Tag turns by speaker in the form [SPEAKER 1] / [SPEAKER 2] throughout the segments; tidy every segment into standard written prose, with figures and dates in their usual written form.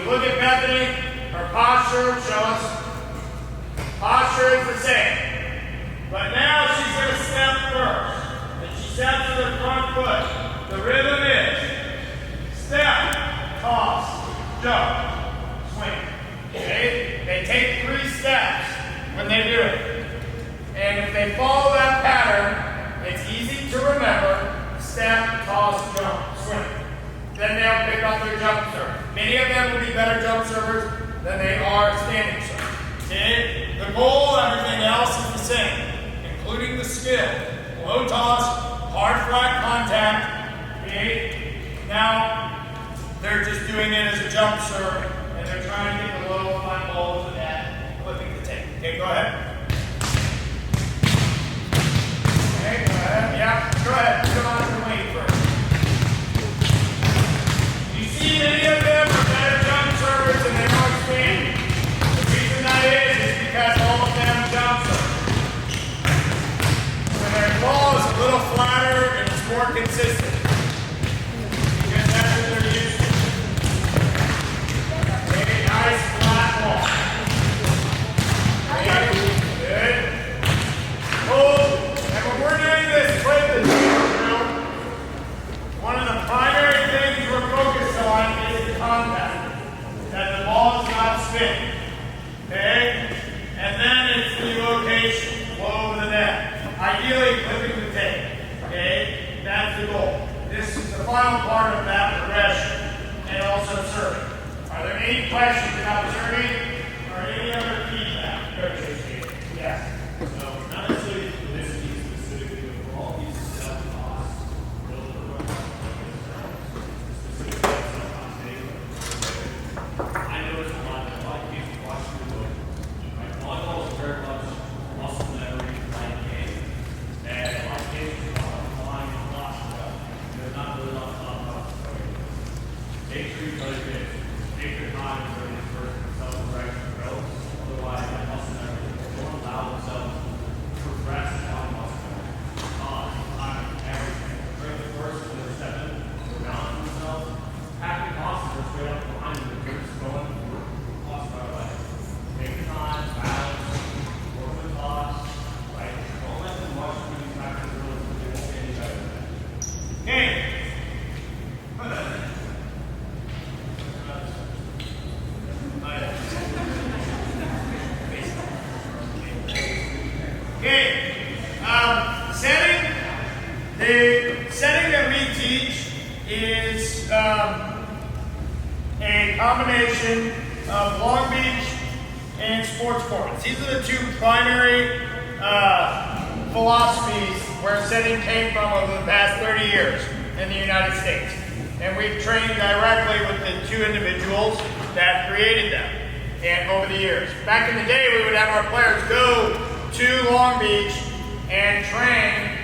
[SPEAKER 1] look at Bethany, her posture, show us. Posture is the same. But now she's going to step first. And she steps with her front foot. The rhythm is step, toss, jump, swing. Okay? They take 3 steps when they do it. And if they follow that pattern, it's easy to remember. Step, toss, jump, swing. Then they'll pick up their jump serve. Many of them will be better jump servers than they are standing servers. Okay? The goal, everything else is the same, including the skill. Low toss, hard flat contact. Okay? Now, they're just doing it as a jump serve, and they're trying to get the low flat ball to the net, flipping the tape. Okay, go ahead. Okay, go ahead. Yeah, go ahead. Come on and wait first. You see many of them are better jump servers than they are standing. The reason that is because all of them jump serve. When their ball is a little flatter and it's more consistent. Because that's what they're used to. Okay, nice flat ball. Okay, good. Hold. And when we're doing this play the drill, one of the primary things we're focused on is the contact. That the ball is not spinning. Okay? And then it's the location, low over the net. Ideally, clipping the tape. Okay? That's the goal. This is the final part of that progression. And also serving. Are there any questions about serving or any other feedback? Yes.
[SPEAKER 2] So, not necessarily for this piece specifically, but for all these self-toss, specifically self-toss, I noticed a lot of people watching the book. Right? Volleyball is very much muscle memory, light game. And a lot of kids are flying and lost stuff. They're not really on top of it. Make sure you play good. Take your time during this first self-correction drills. Otherwise, that muscle memory won't allow themselves to progress on muscle memory. Time, everything. During the first when they're stepping, they're balancing themselves. Happy posture straight up behind them. They're just going for posture our way. Take your time, balance, work with toss, right? Don't let them rush through these practice drills because they won't get any better than that.
[SPEAKER 1] Okay. Okay, the setting that we teach is a combination of Long Beach and sports performance. These are the 2 primary philosophies where setting came from over the past 30 years in the United States. And we've trained directly with the 2 individuals that created them and over the years. Back in the day, we would have our players go to Long Beach and train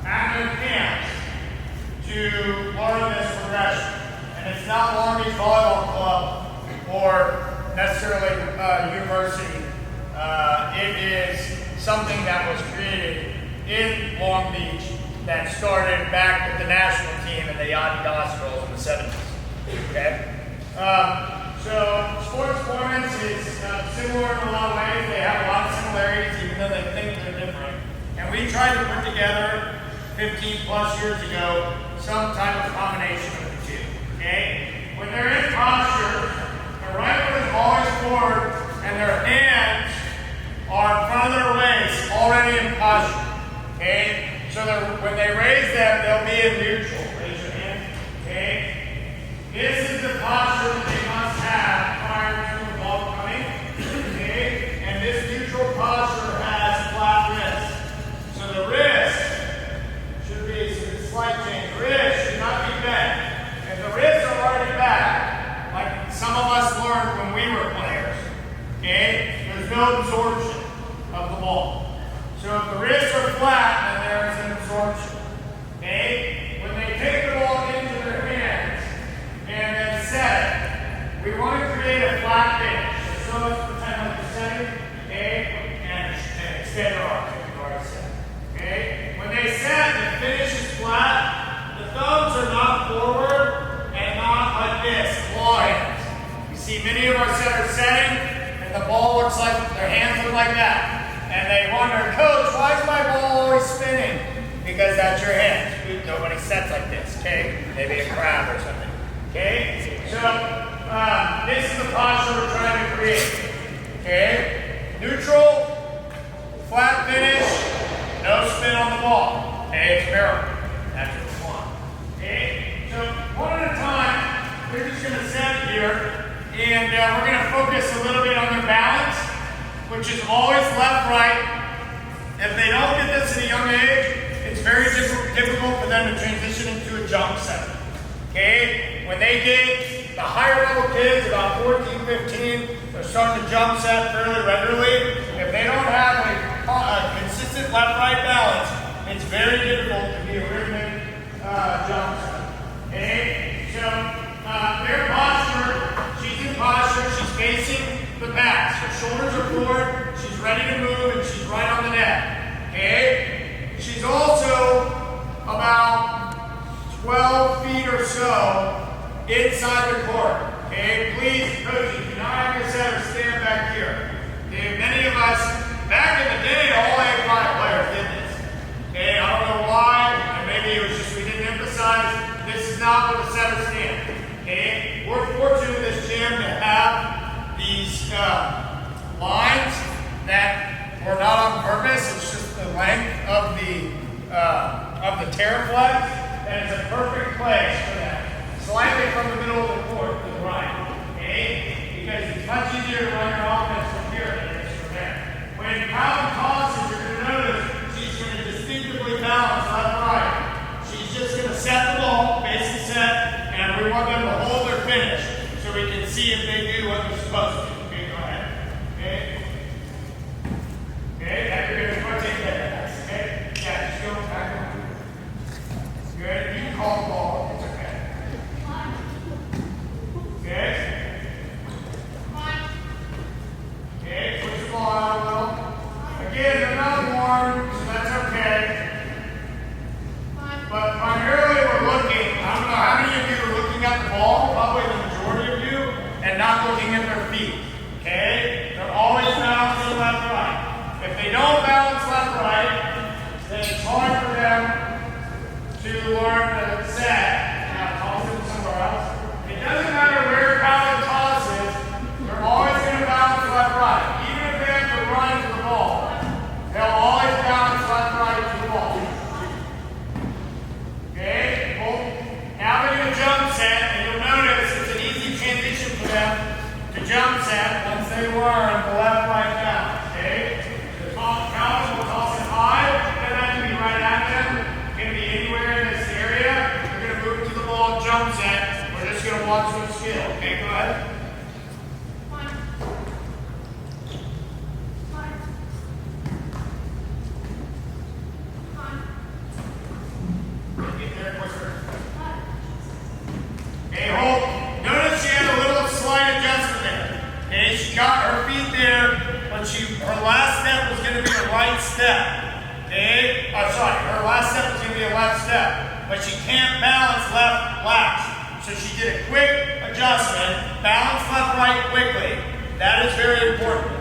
[SPEAKER 1] at their camps to learn this progression. And it's not Long Beach Volleyball Club or necessarily university. It is something that was created in Long Beach that started back with the national team and the Adidas girls in the 70s. Okay? So sports performance is similar in a lot of ways. They have a lot of similarities, even though they think they're different. And we tried to put together 15 plus years ago some type of combination of the 2. Okay? When they're in posture, their right foot is always forward, and their hands are in front of their waist, already in posture. Okay? So when they raise them, they'll be in neutral. Raise your hand. Okay? This is the posture that they must have prior to the ball coming. Okay? And this neutral posture has flat wrists. So the wrist should be a slight change. The wrist should not be bent. If the wrists are already back, like some of us learned when we were players, okay, there's no absorption of the ball. So if the wrists are flat, then there is an absorption. Okay? When they take the ball into their hands and then set it, we want to create a flat finish. So let's pretend like we're setting, okay, and extend our arm. Okay? When they set, the finish is flat. The thumbs are not forward and not like see many of our setters setting, and the ball looks like, their hands look like that. And they wonder, Coach, why is my ball always spinning? Because that's your hands. Nobody sets like this, okay? Maybe a crab or something, okay? So, this is the posture we're trying to create, okay? Neutral, flat finish, no spin on the ball, okay? It's barrel. That's what we want, okay? So, one at a time, we're just going to set here, and we're going to focus a little bit on their balance, which is always left-right. If they don't get this at a young age, it's very difficult for them to transition into a jump set. Okay? When they get the higher level kids, about 14, 15, they're starting to jump set fairly regularly. If they don't have a consistent left-right balance, it's very difficult to be a rhythmic jump set. Okay? So, their posture, she's in posture, she's facing the pass. Her shoulders are forward, she's ready to move, and she's right on the net. Okay? She's also about 12 feet or so inside the court. Okay? Please, coaches, do not have your setter stand back here. Okay? Many of us, back in the day, all A5 players did this. Okay? I don't know why, and maybe it was just we didn't emphasize, this is not where the setter stands. Okay? We're fortunate in this gym to have these lines that were not on purpose. It's just the length of the tear flex, and it's a perfect place for that. Slightly from the middle of the court to the right, okay? Because it's much easier to run your offense from here than it is from there. When Calvin tosses, you're going to notice she's going to distinctively balance left-right. She's just going to set the ball, basic set, and we want them to hold their finish so we can see if they do what they're supposed to. Okay, go ahead. Okay? Okay, now you're going to rotate that. Okay? Yeah, just go back. Good. You can call the ball. It's okay. Okay? Okay, push the ball out a little. Again, they're not warm, so that's okay. But primarily we're looking, I don't know how many of you are looking at the ball, probably the majority of you, and not looking at their feet. Okay? They're always balancing left-right. If they don't balance left-right, then it's hard for them to learn the set. Now toss it somewhere else. It doesn't matter where Calvin tosses, they're always going to balance left-right. Even if they have to run to the ball, they'll always balance left-right to the ball. Okay? Cool. Now they're going to jump set, and you'll notice it's an easy transition for them to jump set once they learn the left-right balance. Okay? The Calvin will toss it high, doesn't have to be right at them. It can be anywhere in this area. We're going to move to the ball jump set. We're just going to watch some skill. Okay, go ahead. Get there quicker. Okay, hold. Notice she had a little slight adjustment there. Okay, she got her feet there, but her last step was going to be a right step. Okay, her last step was going to be a left step, but she can't balance left last. So she did a quick adjustment, balance left right quickly. That is very important.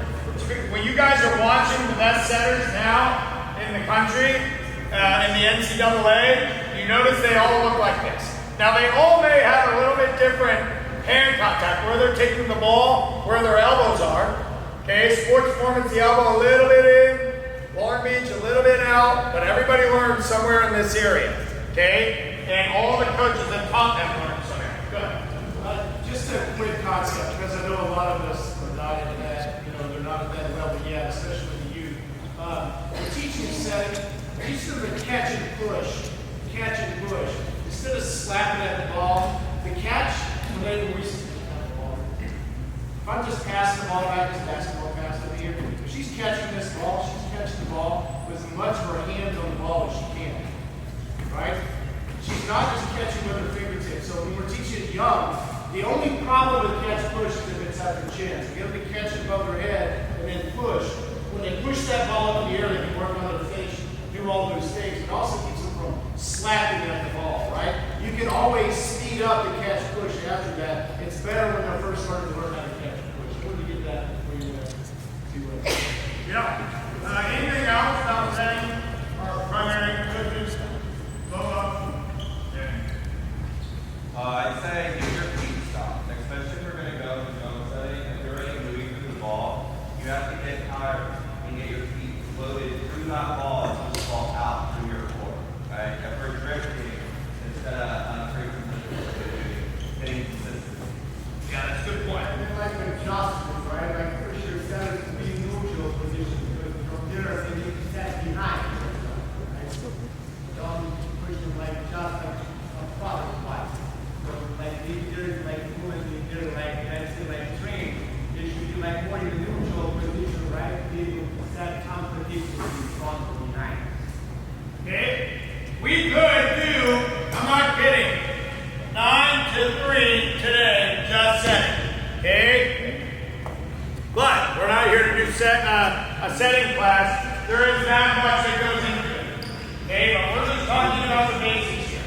[SPEAKER 1] When you guys are watching the best setters now in the country, in the NCAA, you notice they all look like this. Now they all may have a little bit different hand contact, where they're taking the ball, where their elbows are. Okay, Sports Performance, the elbow a little bit in. Long Beach, a little bit out, but everybody learns somewhere in this area, okay? And all the coaches that taught them learned somewhere. Good.
[SPEAKER 3] Just a quick concept, because I know a lot of us are not into that, they're not at that level yet, especially with the youth. We're teaching setting, teach them to catch and push. Catch and push. Instead of slapping at the ball, the catch, when they recently at the ball. If I'm just passing the ball back as basketball pass over here, if she's catching this ball, she's catching the ball with as much of her hands on the ball as she can. Right? She's not just catching with her fingertips. So when we're teaching young, the only problem with catch push is if it's at their chin. So get them to catch it above their head and then push. When they push that ball up in the air, they can work on their face, do all those things. It also keeps them from slapping at the ball, right? right? You can always speed up the catch push after that. It's better when they're first learning to learn how to catch and push. I wanted to get that before you went to
[SPEAKER 1] Yeah. Anything else about setting our primary coaches? Blow up.
[SPEAKER 4] I'd say get your feet stopped, especially if we're going to go in the zone setting. If you're already moving through the ball, you have to get higher and get your feet floated through that ball and pull the ball out through your core. Right? If we're drifting instead of hitting consistently.
[SPEAKER 1] Yeah, that's a good point.
[SPEAKER 3] And then like adjustments, right? Like push your center to be neutral position because from there they need to set behind. Right? So don't push them like just like a product twice. So like leaders, like movement leader, like let's say like train, they should be like more in the neutral position, right? Be able to set competition in front or behind.
[SPEAKER 1] Okay? We could do, I'm not kidding, 9 to 3 today, just setting. Okay? But we're not here to do a setting class. There is that much that goes into it. Okay? But we're just talking about the basics here.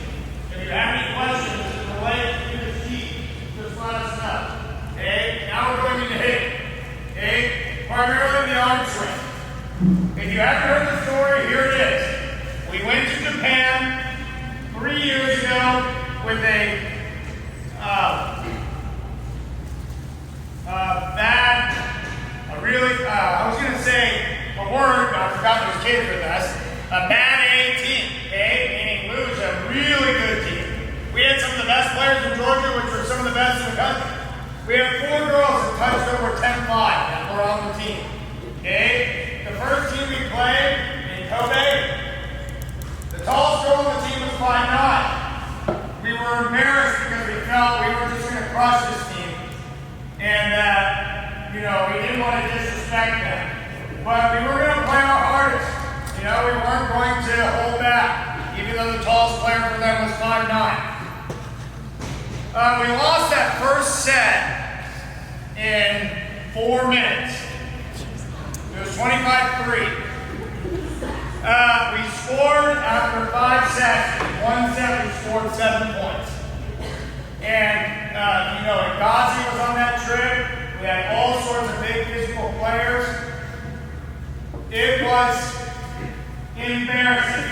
[SPEAKER 1] If you have any questions related to the sheet, just let us know. Okay? Now we're going into hitting. Okay? Primarily the arm swing. If you haven't heard the story, here it is. We went to Japan 3 years ago with a I was going to say a word, but I forgot there was kids with us. A bad A team, okay? Meaning lose a really good team. We had some of the best players in Georgia, which were some of the best in the country. We had 4 girls that touched over 10-5 that were on the team, okay? The first team we played in Kobe, the tallest girl on the team was 5'9". We were embarrassed because we felt we were just going to crush this team. And we didn't want to disrespect them. But we were going to play our hardest. We weren't going to hold back, even though the tallest player for them was 5'9". We lost that first set in 4 minutes. It was 25-3. We scored after 5 sets. In 1 set, we scored 7 points. And, Gazi was on that trip. We had all sorts of big physical players. It was embarrassing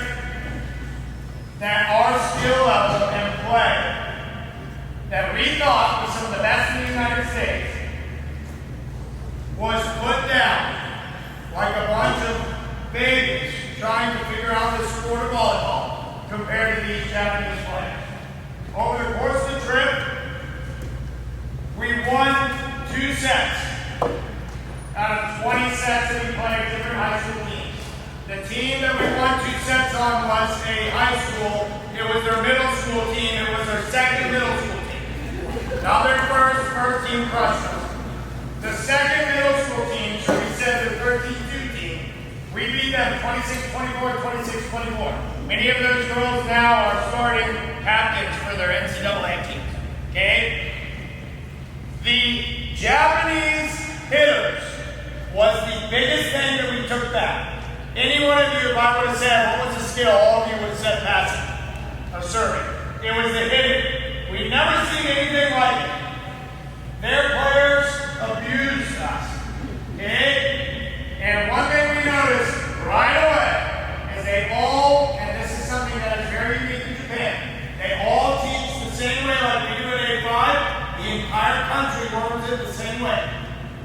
[SPEAKER 1] that our skill level and play that we thought was some of the best in the United States was put down like a bunch of babies trying to figure out the sport of volleyball compared to these Japanese players. Over the course of the trip, we won 2 sets out of 20 sets that we played different high school teams. The team that we won 2 sets on was a high school. It was their middle school team. It was their second middle school team. Not their first team crushed us. The second middle school team, so we said the 13-2 team, we beat them 26-24, 26-24. Many of those girls now are starting captains for their NCAA teams. Okay? The Japanese hitters was the biggest thing that we took back. Any one of you, if I would have said, what was the skill, all of you would have said passing or serving. It was the hitting. We've never seen anything like it. Their players abused us. Okay? And one thing we noticed right away is they all, and this is something that is very unique in Japan, they all teach the same way like we do at A5. The entire country learns it the same way.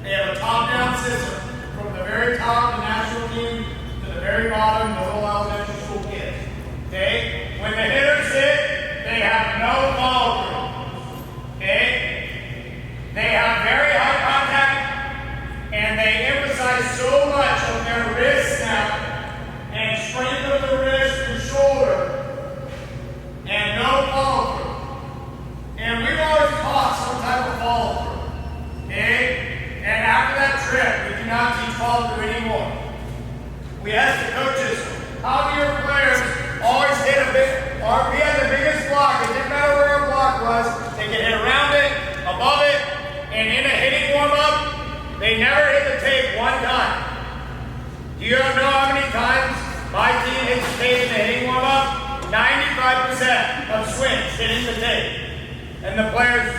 [SPEAKER 1] They have a top-down system from the very top, the national team, to the very bottom, the little elementary school kids. Okay? When the hitters hit, they have no follow-through. Okay? They have very high contact set of swings hitting the tape. And the players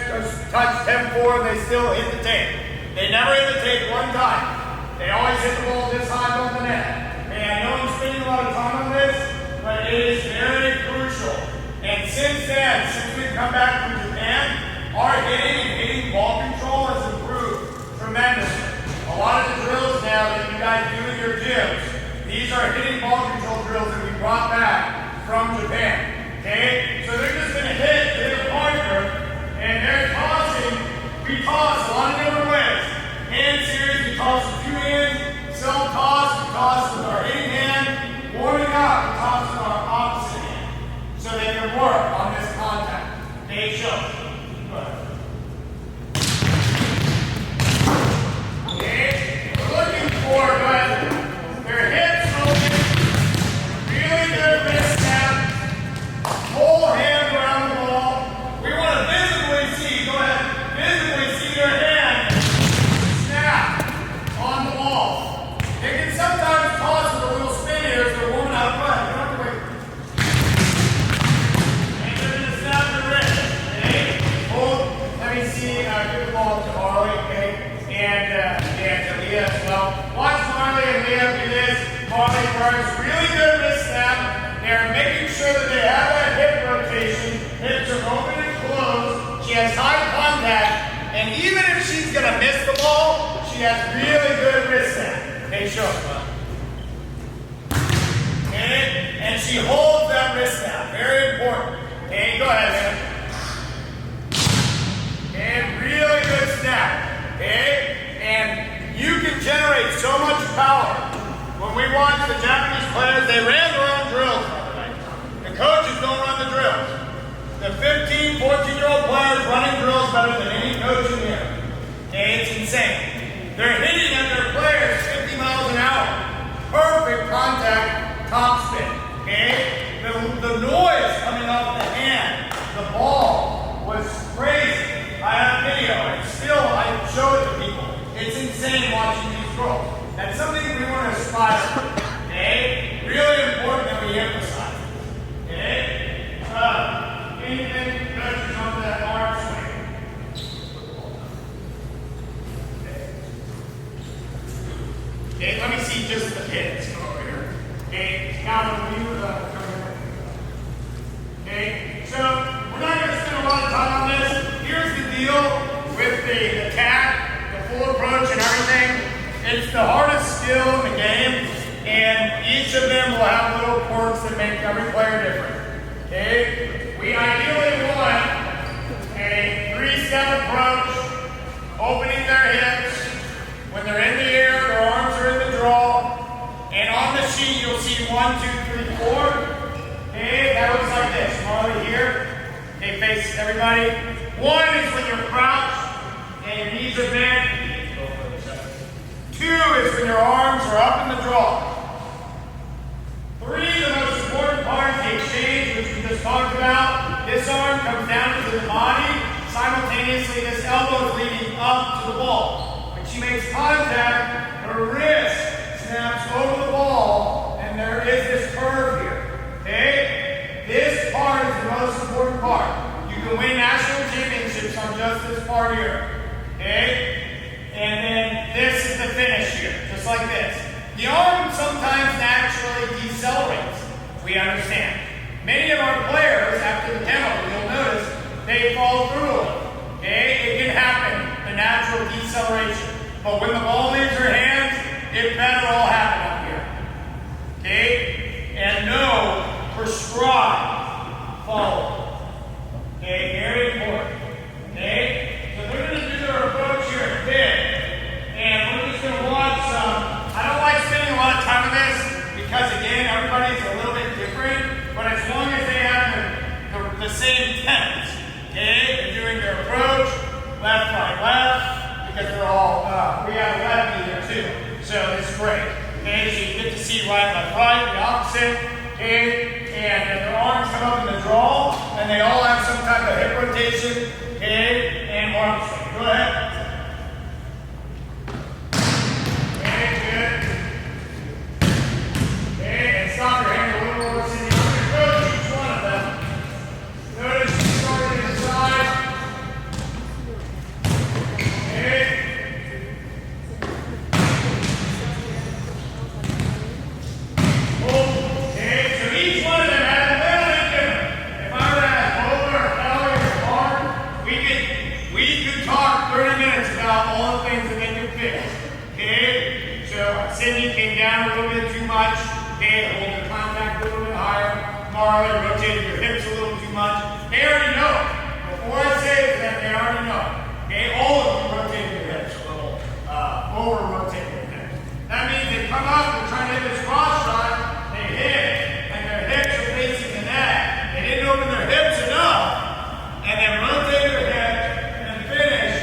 [SPEAKER 1] touch 10-4 and they still hit the tape. They never hit the tape one time. They always hit the ball this high above the net. And I know I'm spending a lot of time on this, but it is very crucial. And since then, since we've come back from Japan, our hitting and hitting ball control has improved tremendously. A lot of the drills now that you guys do in your gyms, these are hitting ball control drills that we brought back from Japan. Okay? So they're just gonna hit a partner, and they're tossing. We toss a lot of different ways. Hand series, we toss with 2 hands, self-toss, we toss with our hitting hand, warming up, we toss with our opposite hand. So they can work on this contact. Okay, show. Go ahead. Okay, we're looking for, go ahead, their hips open, really good wrist snap, whole hand around the ball. We want to visibly see, go ahead, visibly see their hand snap on the ball. They can sometimes toss with a little spin here as they're warming up. Go ahead, you don't have to wait. And they're going to snap the wrist, okay? Hold, let me see, give the ball to Harley, okay? And to Leah as well. Watch Marley and Leah do this. Marley first, really good wrist snap. They're making sure that they have that hip rotation. Hips are open and closed. She has high contact. And even if she's going to miss the ball, she has really good wrist snap. Okay, show it. Okay? And she holds that wrist snap. Very important. Okay, go ahead, man. And really good snap. Okay? And you can generate so much power. When we watch the Japanese players, they ran their own drills. The coaches don't run the drills. The 15, 14-year-old players running drills better than any coach in here. Okay? It's insane. They're hitting at their players 50 miles an hour. Perfect contact, top spin. Okay? The noise coming off the hand, the ball was crazy. I have video, and still I show it to people. It's insane watching these girls. That's something we want to aspire to. Okay? Really important that we emphasize. Okay? Anything touches onto that arm swing. Okay, let me see just the hits. Come over here. Okay, now when you come here. Okay, so we're not going to spend a lot of time on this. Here's the deal with the attack, the full approach and everything. It's the hardest skill in the game, and each of them will have little quirks that make every player different. Okay? We ideally want a 3-step approach, opening their hips. When they're in the air, their arms are in the draw. And on the sheet, you'll see 1, 2, 3, 4. Okay? That looks like this. Marley here. Okay, face everybody. 1 is when you're crouched and your knees are bent. 2 is when your arms are up in the draw. 3, the most important part is the exchange, which we just talked about. This arm comes down to the body. Simultaneously, this elbow is leading up to the ball. When she makes contact, her wrist snaps over the ball, and there is this curve here. Okay? This part is the most important part. You can win national championships on just this part here. Okay? And then this is the finish here, just like this. The arm sometimes naturally decelerates. We understand. Many of our players, after the demo, you'll notice, they fall through a little. Okay? It can happen, the natural deceleration. But when the ball leaves your hands, it better all happen up here. Okay? And no, prescribe, follow. Okay? Very important. Okay? So they're going to do their approach here at pin. And we're just going to watch some. I don't like spending a lot of time on this because, again, everybody's a little bit different. But as long as they have the same tenets, okay? They're doing their approach, left, right, left, because they're all, we have a lefty here too. So it's great. Okay, so you get to see right, left, right, the opposite. Okay, and their arms come up in the draw, and they all have some type of hip rotation. Okay, and arm swing. Go ahead. Stop your hand a little more, Cindy. I'm going to coach each one of them. down a little bit too much. Okay, hold the contact a little bit higher. Tomorrow, you rotated your hips a little too much. They already know it. Before I say it to them, they already know it. Okay, all of you rotate your hips a little, over rotate your hips. That means they come up and try to hit this cross shot, they hit, and their hips are facing the net. They didn't open their hips enough, and then rotate their hips and finish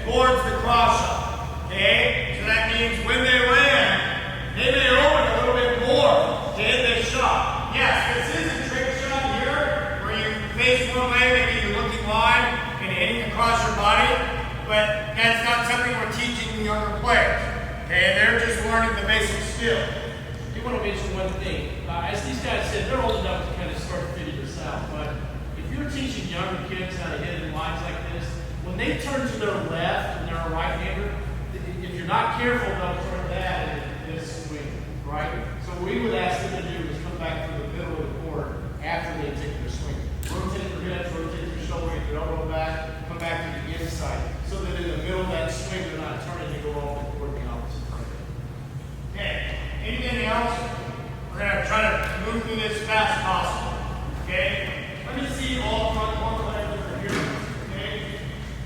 [SPEAKER 1] towards the cross shot. Okay, so that means when they land, they may open a little bit more to hit this shot. Yes, this is a trick shot here, where you face one way, maybe you're looking wide and hitting across your body, but that's not something we're teaching the younger players. Okay, they're just learning the basic skill.
[SPEAKER 3] I do want to mention one thing. As these guys said, they're old enough to kind of start figuring this out, but if you're teaching younger kids how to hit in lines like this, when they turn to their left and they're a right-hander, if you're not careful, they'll turn that and this swing, right? So what we would ask them to do is come back to the middle of the court after they take their swing. Rotate their hips, rotate their shoulder, get their elbow back, come back to the inside, so that in the middle of that swing, they're not turning to go off the court the opposite direction.
[SPEAKER 1] Okay, anything else? We're going to try to move through this as fast as possible. Okay, let me see all front one legs over here. Okay,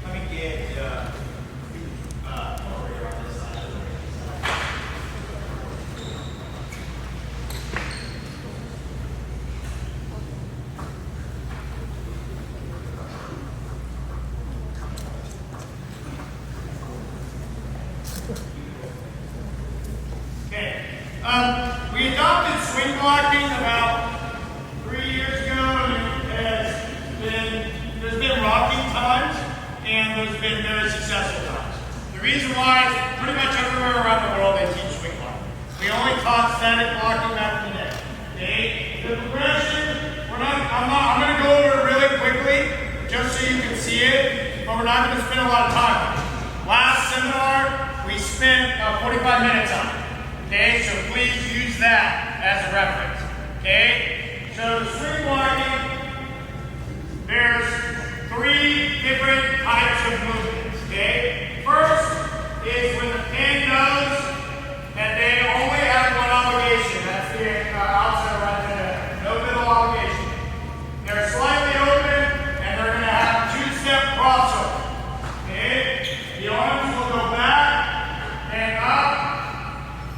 [SPEAKER 1] let me get over here on this side. Okay. We adopted swing blocking about 3 years ago, and there's been rocking times, and there's been very successful times. The reason why is pretty much everywhere around the world they teach swing blocking. We only taught static blocking back in the day. Okay? The progression, I'm going to go over it really quickly, just so you can see it, but we're not going to spend a lot of time on it. Last seminar, we spent 45 minutes on it. Okay, so please use that as a reference. Okay, so the swing blocking, there's 3 different types of movements. Okay, first is when the pin knows that they only have one obligation. That's the outside right there. No middle obligation. They're slightly open and they're going to have 2-step crossover. Okay, the arms will go back and up.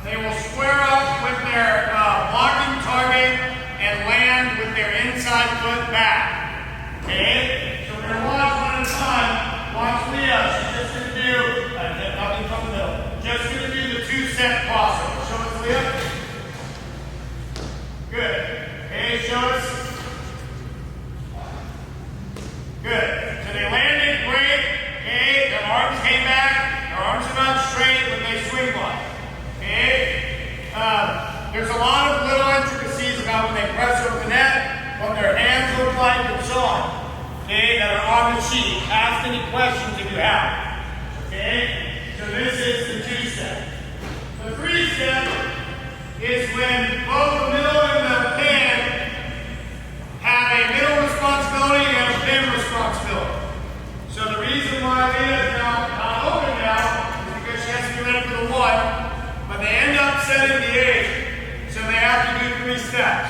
[SPEAKER 1] They will square up with their blocking target and land with their inside foot back. Okay? So we're going to watch one at a time. Watch Leah. She's just going to do, nothing from the middle. Just going to do the 2-step crossover. Show us, Leah. Good. Okay, show us. Good. So they landed great. Okay, their arms came back. Their arms are not straight when they swing block. Okay? There's a lot of little intricacies about when they press over the net, what their hands look like, and so on. Okay? That are on the sheet. Ask any questions if you have. Okay? So this is the 2-step. The 3-step is when both the middle and the pin have a middle responsibility and a pin responsibility. So the reason why Leah is now not open now is because she has to be ready for the 1. But they end up setting the 8, so they have to do 3 steps.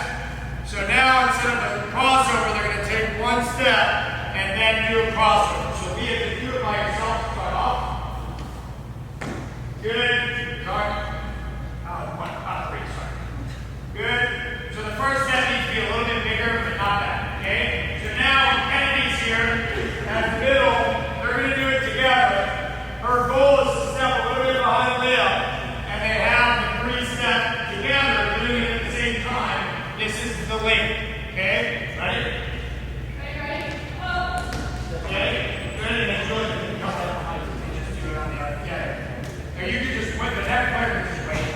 [SPEAKER 1] So now instead of a crossover, they're going to take 1 step and then do a crossover. So Leah can do it by yourself to start off. Good. Sorry. 3, sorry. Good. So the first step needs to be a little bit bigger, but not that. Okay? So now when Kennedy's here at the middle, they're going to do it together. Her goal is to step a little bit behind Leah. They have the 3-step together, doing it at the same time. This is the link. Okay? Ready?
[SPEAKER 5] Ready?
[SPEAKER 1] Okay? Good. And then George can come right behind you. Just do it on the other. Yeah. Or you can just wait, but that player can just wait.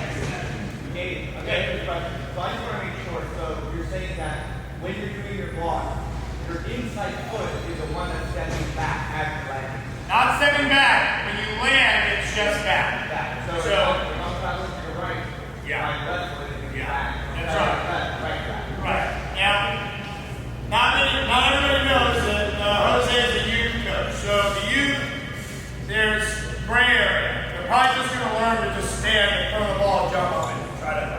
[SPEAKER 4] Hey, okay, good question. So I just want to make sure, so you're saying that when you're doing your block, your inside foot is the one that's stepping back as you're landing.
[SPEAKER 1] Not stepping back. When you land, it's just back.
[SPEAKER 4] Back. So
[SPEAKER 1] So-
[SPEAKER 4] if I'm not looking to the right,
[SPEAKER 1] Yeah.
[SPEAKER 4] my left foot is
[SPEAKER 1] Yeah.
[SPEAKER 4] back.
[SPEAKER 1] That's
[SPEAKER 4] Left,
[SPEAKER 1] right.
[SPEAKER 4] left, right back.
[SPEAKER 1] Right. Now, not everybody knows that Jose is a youth coach. So the youth, there's gray area. They're probably just going to learn to just stand in front of the ball and jump up and try to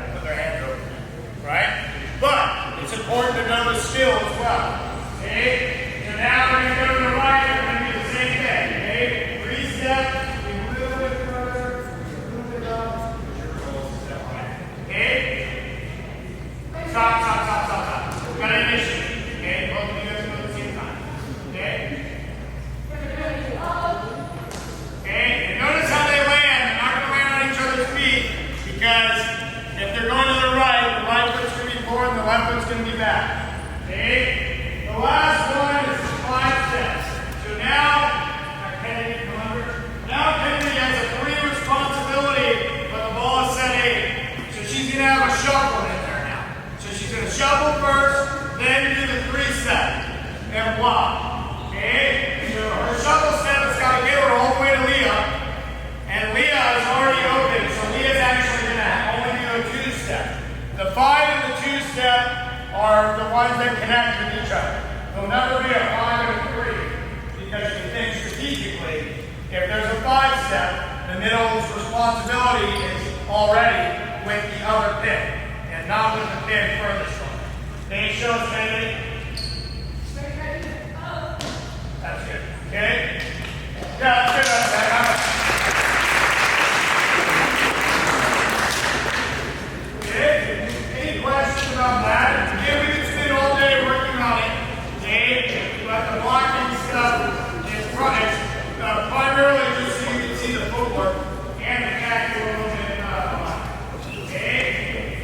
[SPEAKER 1] top. Okay? So her shuttle step has got to get her all the way to Leah. And Leah is already open, so Leah's actually going to only do a two-step. The 5 and the 2-step are the ones that connect with each other. There'll never be a 5 and a 3, because you think strategically, if there's a 5-step, the middle's responsibility is already with the other pin, and not with the pin furthest from it. They show us